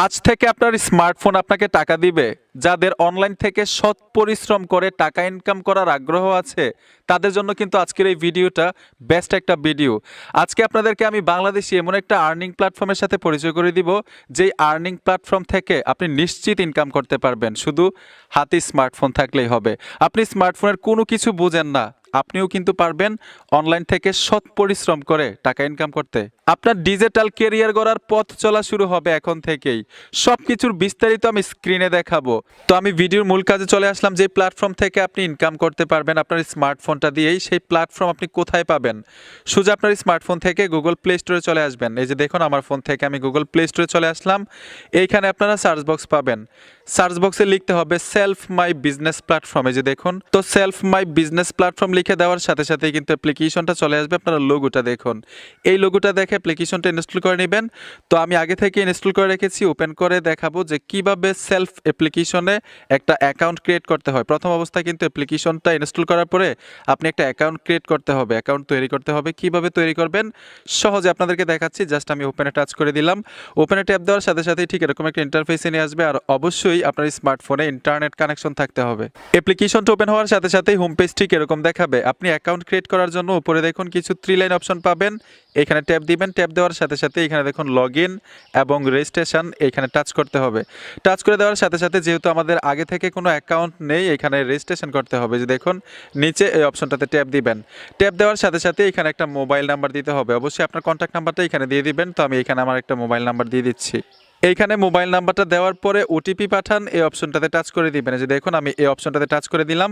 আজ থেকে আপনার স্মার্টফোন আপনাকে টাকা দিবে। যাদের অনলাইন থেকে সৎ পরিশ্রম করে টাকা ইনকাম করার আগ্রহ আছে, তাদের জন্য কিন্তু আজকের এই ভিডিওটা বেস্ট একটা ভিডিও। আজকে আপনাদেরকে আমি বাংলাদেশি এমন একটা আর্নিং প্ল্যাটফর্মের সাথে পরিচয় করে দিব, যেই আর্নিং প্ল্যাটফর্ম থেকে আপনি নিশ্চিত ইনকাম করতে পারবেন, শুধু হাতে স্মার্টফোন থাকলেই হবে। আপনি স্মার্টফোনের কোনো কিছু বুঝেন না, আপনিও কিন্তু পারবেন অনলাইন থেকে সৎ পরিশ্রম করে টাকা ইনকাম করতে। আপনার ডিজিটাল ক্যারিয়ার গড়ার পথ চলা শুরু হবে এখন থেকেই। সবকিছুর বিস্তারিত আমি স্ক্রিনে দেখাবো। তো আমি ভিডিওর মূল কাজে চলে আসলাম। যে প্ল্যাটফর্ম থেকে আপনি ইনকাম করতে পারবেন আপনার স্মার্টফোনটা দিয়েই, সেই প্ল্যাটফর্ম আপনি কোথায় পাবেন? সোজা আপনার স্মার্টফোন থেকে গুগল প্লে স্টোরে চলে আসবেন। এই যে দেখুন, আমার ফোন থেকে আমি গুগল প্লে স্টোরে চলে আসলাম। এইখানে আপনারা সার্চ বক্স পাবেন। সার্চ বক্সে লিখতে হবে সেলফ মাই বিজনেস প্ল্যাটফর্ম। এই যে দেখুন, তো সেলফ মাই বিজনেস প্ল্যাটফর্ম লিখে দেওয়ার সাথে সাথেই কিন্তু অ্যাপ্লিকেশনটা চলে আসবে। আপনারা লোগোটা দেখুন, এই লোগোটা দেখে অ্যাপ্লিকেশনটা ইনস্টল করে নেবেন। তো আমি আগে থেকে ইনস্টল করে রেখেছি, ওপেন করে দেখাবো যে কিভাবে সেলফ অ্যাপ্লিকেশনে একটা অ্যাকাউন্ট ক্রিয়েট করতে হয়। প্রথম অবস্থায় কিন্তু অ্যাপ্লিকেশনটা ইনস্টল করার পরে আপনি একটা অ্যাকাউন্ট ক্রিয়েট করতে হবে, অ্যাকাউন্ট তৈরি করতে হবে। কিভাবে তৈরি করবেন সহজে আপনাদেরকে দেখাচ্ছি। জাস্ট আমি ওপেনে টাচ করে দিলাম। ওপেনে ট্যাপ দেওয়ার সাথে সাথেই ঠিক এরকম একটা ইন্টারফেসে নিয়ে আসবে। আর অবশ্যই আপনার স্মার্টফোনে ইন্টারনেট কানেকশন থাকতে হবে। অ্যাপ্লিকেশনটা ওপেন হওয়ার সাথে সাথেই হোম পেজ ঠিক এরকম দেখাবে। আপনি অ্যাকাউন্ট ক্রিয়েট করার জন্য উপরে দেখুন কিছু 3 লাইন অপশন পাবেন, এখানে ট্যাপ দিবেন। ট্যাপ দেওয়ার সাথে সাথে এখানে দেখুন লগ ইন এবং রেজিস্ট্রেশন, এখানে টাচ করতে হবে। টাচ করে দেওয়ার সাথে সাথে যেহেতু আমাদের আগে থেকে কোনো অ্যাকাউন্ট নেই, এখানে রেজিস্ট্রেশন করতে হবে। যে দেখুন নিচে এই অপশনটাতে ট্যাপ দিবেন। ট্যাপ দেওয়ার সাথে সাথে এখানে একটা মোবাইল নাম্বার দিতে হবে। অবশ্যই আপনার কন্ট্যাক্ট নাম্বারটা এখানে দিয়ে দিবেন। তো আমি এখানে আমার একটা মোবাইল নাম্বার দিয়ে দিচ্ছি। এইখানে মোবাইল নাম্বারটা দেওয়ার পরে ওটিপি পাঠান, এই অপশনটাতে টাচ করে দিবেন। যে দেখুন আমি এই অপশনটাতে টাচ করে দিলাম।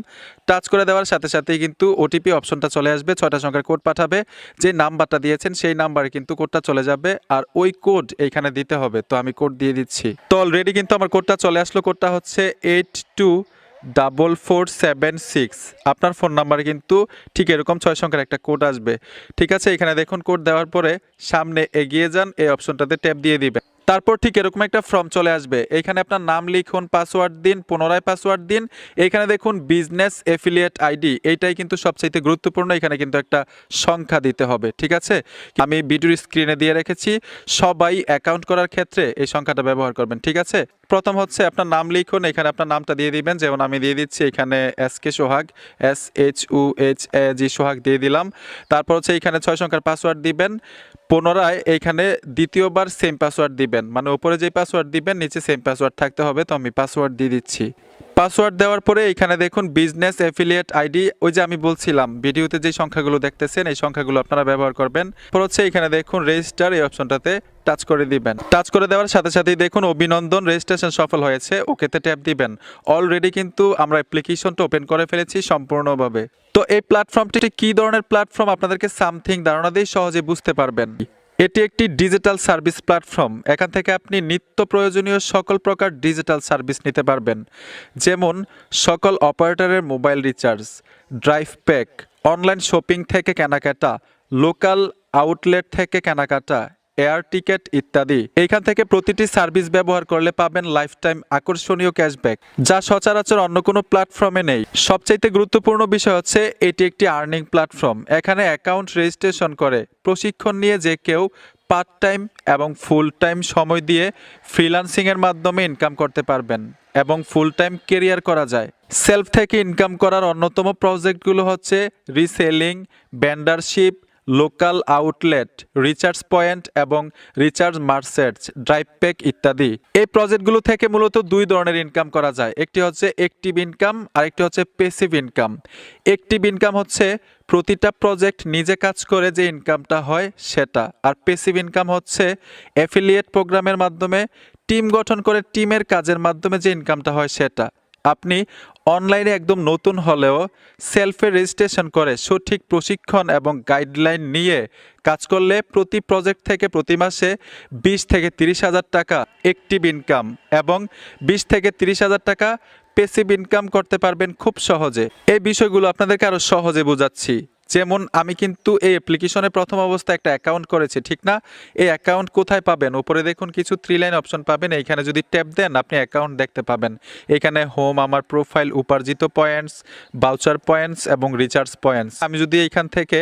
টাচ করে দেওয়ার সাথে সাথেই কিন্তু ওটিপি অপশনটা চলে আসবে। 6টা সংখ্যার কোড পাঠাবে। যে নাম্বারটা দিয়েছেন সেই নাম্বারে কিন্তু কোডটা চলে যাবে, আর ওই কোড এইখানে দিতে হবে। তো আমি কোড দিয়ে দিচ্ছি। তো অলরেডি কিন্তু আমার কোডটা চলে আসলো। কোডটা হচ্ছে 824476। আপনার ফোন নাম্বারে কিন্তু ঠিক এরকম 6 সংখ্যার একটা কোড আসবে। ঠিক আছে, এখানে দেখুন কোড দেওয়ার পরে সামনে এগিয়ে যান, এই অপশনটাতে ট্যাপ দিয়ে দিবেন। তারপর ঠিক এরকম একটা ফর্ম চলে আসবে। এখানে আপনার নাম লিখুন, পাসওয়ার্ড দিন, পুনরায় পাসওয়ার্ড দিন। এখানে দেখুন বিজনেস এফিলিয়েট আইডি, এইটাই কিন্তু সবচাইতে গুরুত্বপূর্ণ। এখানে কিন্তু একটা সংখ্যা দিতে হবে। ঠিক আছে, আমি ভিডিওর স্ক্রিনে দিয়ে রেখেছি। সবাই অ্যাকাউন্ট করার ক্ষেত্রে এই সংখ্যাটা ব্যবহার করবেন। ঠিক আছে, প্রথম হচ্ছে আপনার নাম লিখুন, এখানে আপনার নামটা দিয়ে দিবেন। যেমন আমি দিয়ে দিচ্ছি এখানে SK সোহাগ, SHUHAG সোহাগ দিয়ে দিলাম। তারপর হচ্ছে এখানে 6 সংখ্যার পাসওয়ার্ড দিবেন। পুনরায় এইখানে দ্বিতীয়বার সেম পাসওয়ার্ড দিবেন, মানে উপরে যে পাসওয়ার্ড দিবেন নিচে সেম পাসওয়ার্ড থাকতে হবে। তো আমি পাসওয়ার্ড দিয়ে দিচ্ছি। পাসওয়ার্ড দেওয়ার পরে এখানে দেখুন বিজনেস এফিলিয়েট আইডি, ওই যে আমি বলছিলাম ভিডিওতে যে সংখ্যাগুলো দেখতেছেন এই সংখ্যাগুলো আপনারা ব্যবহার করবেন। পর হচ্ছে এখানে দেখুন রেজিস্টার, এই অপশনটাতে টাচ করে দিবেন। টাচ করে দেওয়ার সাথে সাথেই দেখুন অভিনন্দন, রেজিস্ট্রেশন সফল হয়েছে, ওকেতে ট্যাপ দিবেন। অলরেডি কিন্তু আমরা অ্যাপ্লিকেশনটা ওপেন করে ফেলেছি সম্পূর্ণভাবে। তো এই প্ল্যাটফর্মটি কি ধরনের প্ল্যাটফর্ম আপনাদেরকে সামথিং ধারণা দিয়ে সহজে বুঝতে পারবেন। এটি একটি ডিজিটাল সার্ভিস প্ল্যাটফর্ম। এখান থেকে আপনি নিত্য প্রয়োজনীয় সকল প্রকার ডিজিটাল সার্ভিস নিতে পারবেন, যেমন সকল অপারেটরের mobile recharge, drive pack, online shopping থেকে কেনাকাটা, লোকাল আউটলেট থেকে কেনাকাটা, এয়ার টিকেট ইত্যাদি। এইখান থেকে প্রতিটি সার্ভিস ব্যবহার করলে পাবেন লাইফ টাইম আকর্ষণীয় ক্যাশব্যাক, যা সচরাচর অন্য কোনো প্ল্যাটফর্মে নেই। সবচাইতে গুরুত্বপূর্ণ বিষয় হচ্ছে এটি একটি আর্নিং প্ল্যাটফর্ম। এখানে অ্যাকাউন্ট রেজিস্ট্রেশন করে প্রশিক্ষণ নিয়ে যে কেউ পার্ট টাইম এবং ফুল টাইম সময় দিয়ে ফ্রিল্যান্সিংয়ের মাধ্যমে ইনকাম করতে পারবেন এবং ফুল টাইম কেরিয়ার করা যায়। সেলফ থেকে ইনকাম করার অন্যতম প্রজেক্টগুলো হচ্ছে reselling, vendorship, local outlet, recharge point এবং রিচার্জ মার্কেটস, ড্রাইভ প্যাক ইত্যাদি। এই প্রজেক্টগুলো থেকে মূলত 2 ধরনের ইনকাম করা যায়। একটি হচ্ছে অ্যাক্টিভ ইনকাম আর একটি হচ্ছে প্যাসিভ ইনকাম। অ্যাক্টিভ ইনকাম হচ্ছে প্রতিটা প্রজেক্ট নিজে কাজ করে যে ইনকামটা হয় সেটা, আর প্যাসিভ ইনকাম হচ্ছে অ্যাফিলিয়েট প্রোগ্রামের মাধ্যমে টিম গঠন করে টিমের কাজের মাধ্যমে যে ইনকামটা হয় সেটা। আপনি অনলাইনে একদম নতুন হলেও সেলফে রেজিস্ট্রেশন করে সঠিক প্রশিক্ষণ এবং গাইডলাইন নিয়ে কাজ করলে প্রতি প্রজেক্ট থেকে প্রতি মাসে 20 থেকে 30 হাজার টাকা অ্যাক্টিভ ইনকাম এবং 20 থেকে 30 হাজার টাকা প্যাসিভ ইনকাম করতে পারবেন খুব সহজে। এই বিষয়গুলো আপনাদেরকে আরও সহজে বোঝাচ্ছি। যেমন আমি কিন্তু এই অ্যাপ্লিকেশনে প্রথম অবস্থায় একটা অ্যাকাউন্ট করেছি, ঠিক না? এই অ্যাকাউন্ট কোথায় পাবেন? উপরে দেখুন কিছু 3 লাইন অপশন পাবেন, এইখানে যদি ট্যাপ দেন আপনি অ্যাকাউন্ট দেখতে পাবেন। এখানে হোম, আমার প্রোফাইল, উপার্জিত পয়েন্টস, ভাউচার পয়েন্টস এবং রিচার্জ পয়েন্টস। আমি যদি এইখান থেকে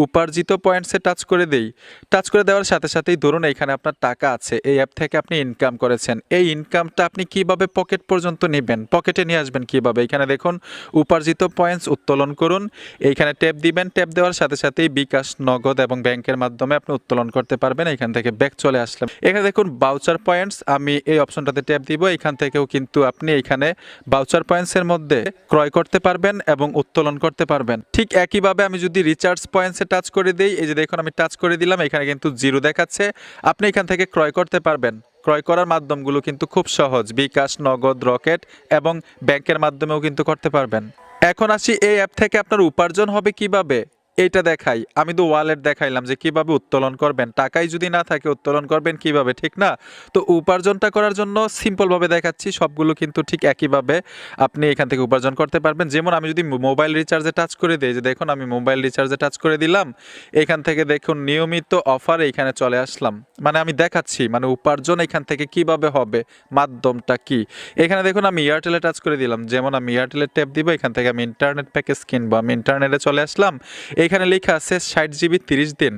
উপার্জিত পয়েন্টসে টাচ করে দেই, টাচ করে দেওয়ার সাথে সাথেই ধরুন এইখানে আপনার টাকা আছে, এই অ্যাপ থেকে আপনি ইনকাম করেছেন। এই ইনকামটা আপনি কিভাবে পকেট পর্যন্ত নেবেন, পকেটে নিয়ে আসবেন কিভাবে? এখানে দেখুন উপার্জিত পয়েন্টস উত্তোলন করুন, এইখানে ট্যাপ দিবেন। ট্যাপ দেওয়ার সাথে সাথেই বিকাশ, নগদ এবং ব্যাংকের মাধ্যমে আপনি উত্তোলন করতে পারবেন। এখান থেকে ব্যাক চলে আসলাম, এখানে দেখুন ভাউচার পয়েন্টস, আমি এই অপশনটাতে ট্যাপ দিব। এখান থেকেও কিন্তু আপনি এখানে ভাউচার পয়েন্টসের মধ্যে ক্রয় করতে পারবেন এবং উত্তোলন করতে পারবেন। ঠিক একইভাবে আমি যদি রিচার্জ পয়েন্টসে টাচ করে দিই, এই যে দেখুন আমি টাচ করে দিলাম, এখানে কিন্তু জিরো দেখাচ্ছে। আপনি এখান থেকে ক্রয় করতে পারবেন। ক্রয় করার মাধ্যমগুলো কিন্তু খুব সহজ, বিকাশ, নগদ, রকেট এবং ব্যাংকের মাধ্যমেও কিন্তু করতে পারবেন। এখন আসি এই অ্যাপ থেকে আপনার উপার্জন হবে কিভাবে, এইটা দেখাই। আমি তো ওয়ালেট দেখাইলাম যে কিভাবে উত্তোলন করবেন, টাকাই যদি না থাকে উত্তোলন করবেন কিভাবে, ঠিক না? তো উপার্জনটা করার জন্য সিম্পলভাবে দেখাচ্ছি, সবগুলো কিন্তু ঠিক একইভাবে আপনি এখান থেকে উপার্জন করতে পারবেন। যেমন আমি যদি মোবাইল রিচার্জে টাচ করে দিই, যে দেখুন আমি মোবাইল রিচার্জে টাচ করে দিলাম, এখান থেকে দেখুন নিয়মিত অফারে এখানে চলে আসলাম। মানে আমি দেখাচ্ছি মানে উপার্জন এখান থেকে কিভাবে হবে, মাধ্যমটা কি। এখানে দেখুন আমি এয়ারটেলে টাচ করে দিলাম, যেমন আমি এয়ারটেলের ট্যাপ দিব, এখান থেকে আমি ইন্টারনেট প্যাকেজ কিনবো, আমি ইন্টারনেটে চলে আসলাম। এখানে লেখা আছে 60 জিবি 30 দিন।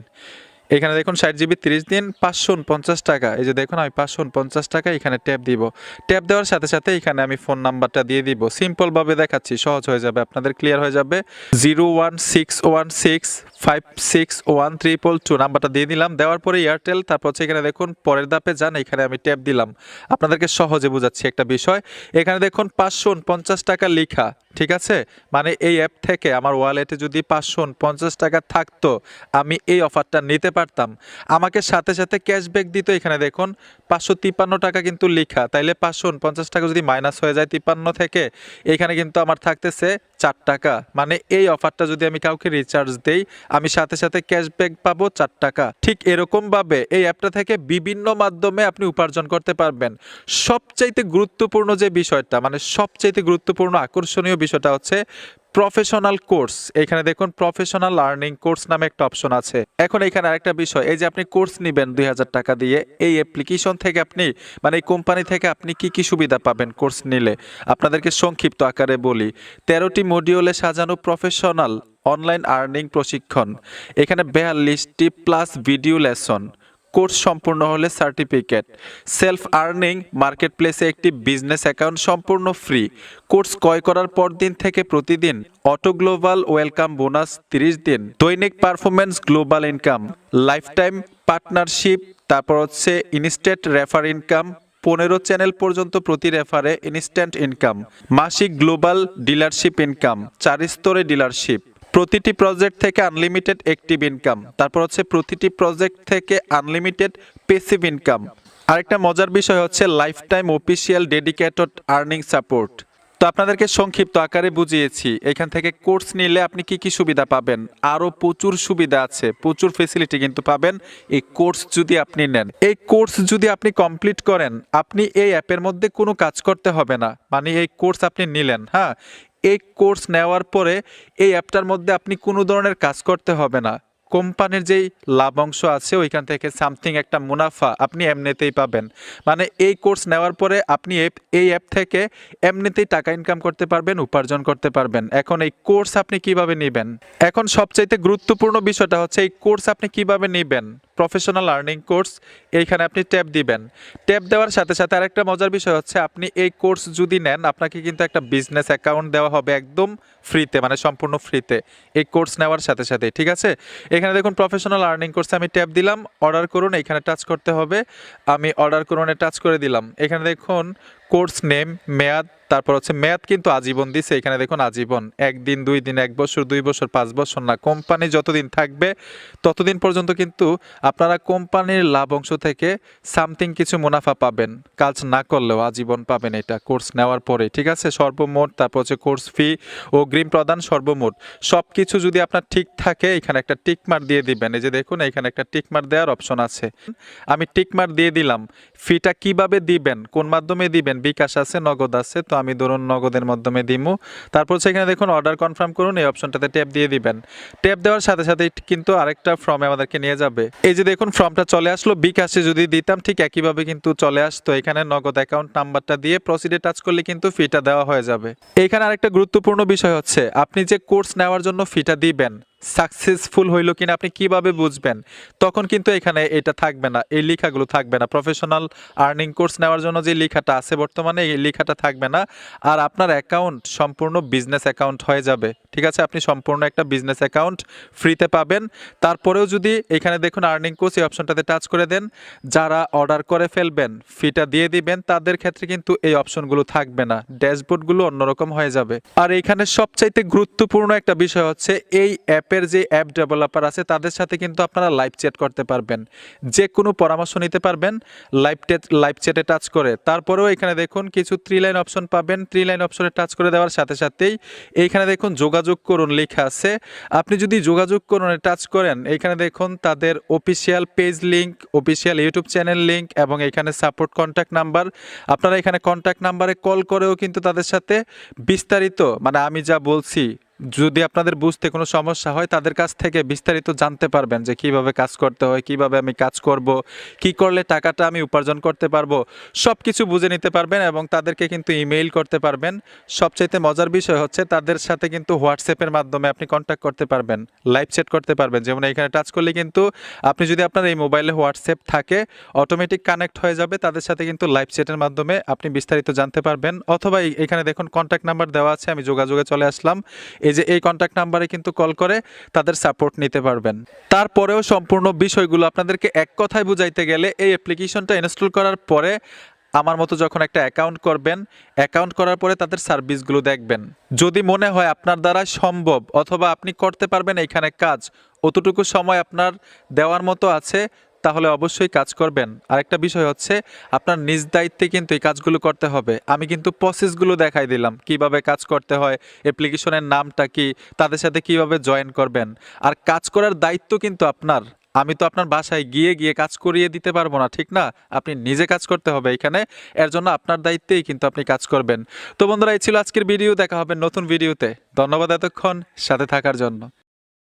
এখানে দেখুন 60 জিবি 30 দিন 549 টাকা। এই যে দেখুন আমি 549 টাকা এখানে ট্যাপ দিব। ট্যাপ দেওয়ার সাথে সাথে এখানে আমি ফোন নাম্বারটা দিয়ে দিব। সিম্পলভাবে দেখাচ্ছি, সহজ হয়ে যাবে, আপনাদের ক্লিয়ার হয়ে যাবে। 01616561322 নাম্বারটা দিয়ে দিলাম। দেওয়ার পরে এয়ারটেল, তারপর হচ্ছে এখানে দেখুন পরের ধাপে যান, এখানে আমি ট্যাপ দিলাম। আপনাদেরকে সহজে বোঝাচ্ছি একটা বিষয়। এখানে দেখুন 549 টাকা লেখা, ঠিক আছে? মানে এই অ্যাপ থেকে আমার ওয়ালেটে যদি 550 টাকা থাকতো, আমি এই অফারটা নিতে পারতাম। আমাকে সাথে সাথে ক্যাশব্যাক দিত। এখানে দেখুন 553 টাকা কিন্তু লেখা, তাইলে 550 টাকা যদি মাইনাস হয়ে যায় 53 থেকে, এখানে কিন্তু আমার থাকতেছে 4 টাকা। মানে এই অফারটা যদি আমি কাউকে রিচার্জ দেই, আমি সাথে সাথে ক্যাশব্যাক পাবো 4 টাকা। ঠিক এরকমভাবে এই অ্যাপটা থেকে বিভিন্ন মাধ্যমে আপনি উপার্জন করতে পারবেন। সবচাইতে গুরুত্বপূর্ণ যে বিষয়টা, মানে সবচাইতে গুরুত্বপূর্ণ আকর্ষণীয় বিষয়টা হচ্ছে প্রফেশনাল কোর্স। এখানে দেখুন প্রফেশনাল আর্নিং কোর্স নামে একটা অপশন আছে। এখন এখানে আরেকটা বিষয়, এই যে আপনি কোর্স নেবেন 2000 টাকা দিয়ে, এই অ্যাপ্লিকেশন থেকে আপনি মানে এই কোম্পানি থেকে আপনি কি কি সুবিধা পাবেন কোর্স নিলে, আপনাদেরকে সংক্ষিপ্ত আকারে বলি। 13টি মডিউলে সাজানো প্রফেশনাল অনলাইন আর্নিং প্রশিক্ষণ, এখানে 42টি প্লাস ভিডিও লেসন, কোর্স সম্পূর্ণ হলে সার্টিফিকেট, সেলফ আর্নিং মার্কেট প্লেসে একটি বিজনেস অ্যাকাউন্ট সম্পূর্ণ ফ্রি, কোর্স ক্রয় করার পর দিন থেকে প্রতিদিন অটো গ্লোবাল ওয়েলকাম বোনাস 30 দিন, দৈনিক performance global income, life time partnership, তারপর হচ্ছে ইনস্ট্যান্ট রেফার ইনকাম, 15 চ্যানেল পর্যন্ত প্রতি রেফারে ইনস্ট্যান্ট ইনকাম, মাসিক গ্লোবাল ডিলারশিপ ইনকাম, 4 স্তরে ডিলারশিপ, প্রতিটি প্রজেক্ট থেকে আনলিমিটেড অ্যাক্টিভ ইনকাম, তারপর হচ্ছে প্রতিটি প্রজেক্ট থেকে আনলিমিটেড প্যাসিভ ইনকাম। আরেকটা মজার বিষয় হচ্ছে life time official dedicated earning support. তো আপনাদেরকে সংক্ষিপ্ত আকারে বুঝিয়েছি এখান থেকে কোর্স নিলে আপনি কি কি সুবিধা পাবেন। আরও প্রচুর সুবিধা আছে, প্রচুর ফেসিলিটি কিন্তু পাবেন এই কোর্স যদি আপনি নেন। এই কোর্স যদি আপনি কমপ্লিট করেন, আপনি এই অ্যাপের মধ্যে কোনো কাজ করতে হবে না। মানে এই কোর্স আপনি নিলেন, হ্যাঁ, এই কোর্স নেওয়ার পরে এই অ্যাপটার মধ্যে আপনি কোনো ধরনের কাজ করতে হবে না। কোম্পানির যেই লাভ অংশ আছে ওইখান থেকে সামথিং একটা মুনাফা আপনি এমনিতেই পাবেন। মানে এই কোর্স নেওয়ার পরে আপনি এই অ্যাপ থেকে এমনিতেই টাকা ইনকাম করতে পারবেন, উপার্জন করতে পারবেন। এখন এই কোর্স আপনি কিভাবে নেবেন, এখন সবচাইতে গুরুত্বপূর্ণ বিষয়টা হচ্ছে এই কোর্স আপনি কিভাবে নেবেন। প্রফেশনাল আর্নিং কোর্স, এইখানে আপনি ট্যাপ দিবেন। ট্যাপ দেওয়ার সাথে সাথে আরেকটা মজার বিষয় হচ্ছে আপনি এই কোর্স যদি নেন, আপনাকে কিন্তু একটা বিজনেস অ্যাকাউন্ট দেওয়া হবে একদম ফ্রিতে, মানে সম্পূর্ণ ফ্রিতে এই কোর্স নেওয়ার সাথে সাথে, ঠিক আছে? এখানে দেখুন প্রফেশনাল আর্নিং কোর্সে আমি ট্যাপ দিলাম, অর্ডার করুন, এখানে টাচ করতে হবে। আমি অর্ডার করুনে টাচ করে দিলাম। এখানে দেখুন কোর্স নেম, মেয়াদ, তারপর হচ্ছে মেয়াদ কিন্তু আজীবন দিছে। এখানে দেখুন আজীবন, 1 দিন 2 দিন 1 বছর 2 বছর 5 বছর না, কোম্পানি যতদিন থাকবে ততদিন পর্যন্ত কিন্তু আপনারা কোম্পানির লাভ অংশ থেকে সামথিং কিছু মুনাফা পাবেন। কাজ না করলেও আজীবন পাবেন এটা কোর্স নেওয়ার পরে, ঠিক আছে? সর্বমোট, তারপর হচ্ছে কোর্স ফি ও অগ্রিম প্রদান সর্বমোট সব কিছু যদি আপনার ঠিক থাকে, এখানে একটা টিক মার্ক দিয়ে দিবেন। এই যে দেখুন এখানে একটা টিক মার্ক দেওয়ার অপশন আছে, আমি টিক মার্ক দিয়ে দিলাম। ফিটা কিভাবে দিবেন, কোন মাধ্যমে দিবেন, বিকাশ আছে, নগদ আছে, তো আমি ধরুন নগদের মাধ্যমে দিমু। তারপর সেখানে দেখুন অর্ডার কনফার্ম করুন, এই অপশনটাতে ট্যাপ দিয়ে দিবেন। ট্যাপ দেওয়ার সাথে সাথে কিন্তু আরেকটা ফর্মে আমাদেরকে নিয়ে যাবে। এই যে দেখুন ফর্মটা চলে আসলো, বিকাশে যদি দিতাম ঠিক একইভাবে কিন্তু চলে আসতো। এখানে নগদ অ্যাকাউন্ট নাম্বারটা দিয়ে প্রসিডে টাচ করলে কিন্তু ফিটা দেওয়া হয়ে যাবে। এখানে আরেকটা গুরুত্বপূর্ণ বিষয় হচ্ছে আপনি যে কোর্স নেওয়ার জন্য ফিটা দিবেন সাকসেসফুল হইলো কিনা আপনি কিভাবে বুঝবেন? তখন কিন্তু এখানে এটা থাকবে না, এই লেখাগুলো থাকবে না। প্রফেশনাল আর্নিং কোর্স নেওয়ার জন্য যে লেখাটা আছে বর্তমানে এই লেখাটা থাকবে না। আর আপনার অ্যাকাউন্ট সম্পূর্ণ বিজনেস অ্যাকাউন্ট হয়ে যাবে। ঠিক আছে, আপনি সম্পূর্ণ একটা বিজনেস অ্যাকাউন্ট ফ্রিতে পাবেন। তারপরেও যদি এখানে দেখুন আর্নিং কোর্স এই অপশনটাতে টাচ করে দেন, যারা অর্ডার করে ফেলবেন ফিটা দিয়ে দিবেন তাদের ক্ষেত্রে কিন্তু এই অপশনগুলো থাকবে না, ড্যাশবোর্ডগুলো অন্যরকম হয়ে যাবে। আর এখানে সবচাইতে গুরুত্বপূর্ণ একটা বিষয় হচ্ছে এই অ্যাপের যে অ্যাপ ডেভেলপার আছে তাদের সাথে কিন্তু আপনারা লাইভ চ্যাট করতে পারবেন, যে কোনো পরামর্শ নিতে পারবেন লাইভ চ্যাটে টাচ করে। তারপরেও এখানে দেখুন কিছু 3 লাইন অপশন পাবেন, 3 লাইন অপশনে টাচ করে দেওয়ার সাথে সাথেই এইখানে দেখুন যোগাযোগ করুন লেখা আছে। আপনি যদি যোগাযোগ করুন টাচ করেন, এইখানে দেখুন তাদের official page link, official YouTube channel link এবং এখানে সাপোর্ট কন্ট্যাক্ট নাম্বার। আপনারা এখানে কন্ট্যাক্ট নাম্বারে কল করেও কিন্তু তাদের সাথে বিস্তারিত, মানে আমি যা বলছি যদি আপনাদের বুঝতে কোনো সমস্যা হয় তাদের কাছ থেকে বিস্তারিত জানতে পারবেন যে কিভাবে কাজ করতে হয়, কিভাবে আমি কাজ করব, কি করলে টাকাটা আমি উপার্জন করতে পারবো, সব কিছু বুঝে নিতে পারবেন এবং তাদেরকে কিন্তু ইমেইল করতে পারবেন। সবচাইতে মজার বিষয় হচ্ছে তাদের সাথে কিন্তু হোয়াটসঅ্যাপের মাধ্যমে আপনি কন্ট্যাক্ট করতে পারবেন, লাইভ চ্যাট করতে পারবেন। যেমন এখানে টাচ করলে কিন্তু আপনি যদি আপনার এই মোবাইলে হোয়াটসঅ্যাপ থাকে অটোমেটিক কানেক্ট হয়ে যাবে, তাদের সাথে কিন্তু লাইভ চ্যাটের মাধ্যমে আপনি বিস্তারিত জানতে পারবেন। অথবা এখানে দেখুন কন্ট্যাক্ট নাম্বার দেওয়া আছে, আমি যোগাযোগে চলে আসলাম। এই যে এই কন্ট্যাক্ট নাম্বারে কিন্তু কল করে তাদের সাপোর্ট নিতে পারবেন। তারপরেও সম্পূর্ণ বিষয়গুলো আপনাদেরকে এক কথায় বুঝাইতে গেলে এই অ্যাপ্লিকেশনটা ইনস্টল করার পরে আমার মতো যখন একটা অ্যাকাউন্ট করবেন, অ্যাকাউন্ট করার পরে তাদের সার্ভিসগুলো দেখবেন। যদি মনে হয় আপনার দ্বারা সম্ভব অথবা আপনি করতে পারবেন এইখানে কাজ, অতটুকু সময় আপনার দেওয়ার মতো আছে, তাহলে অবশ্যই কাজ করবেন। আরেকটা বিষয় হচ্ছে আপনার নিজ দায়িত্বে কিন্তু এই কাজগুলো করতে হবে। আমি কিন্তু প্রসেসগুলো দেখাই দিলাম কিভাবে কাজ করতে হয়, অ্যাপ্লিকেশনের নামটা কি, তাদের সাথে কিভাবে জয়েন করবেন। আর কাজ করার দায়িত্ব কিন্তু আপনার। আমি তো আপনার বাসায় গিয়ে গিয়ে কাজ করিয়ে দিতে পারবো না, ঠিক না? আপনি নিজে কাজ করতে হবে এখানে, এর জন্য আপনার দায়িত্বেই কিন্তু আপনি কাজ করবেন। তো বন্ধুরা, এই ছিল আজকের ভিডিও, দেখা হবে নতুন ভিডিওতে। ধন্যবাদ এতক্ষণ সাথে থাকার জন্য।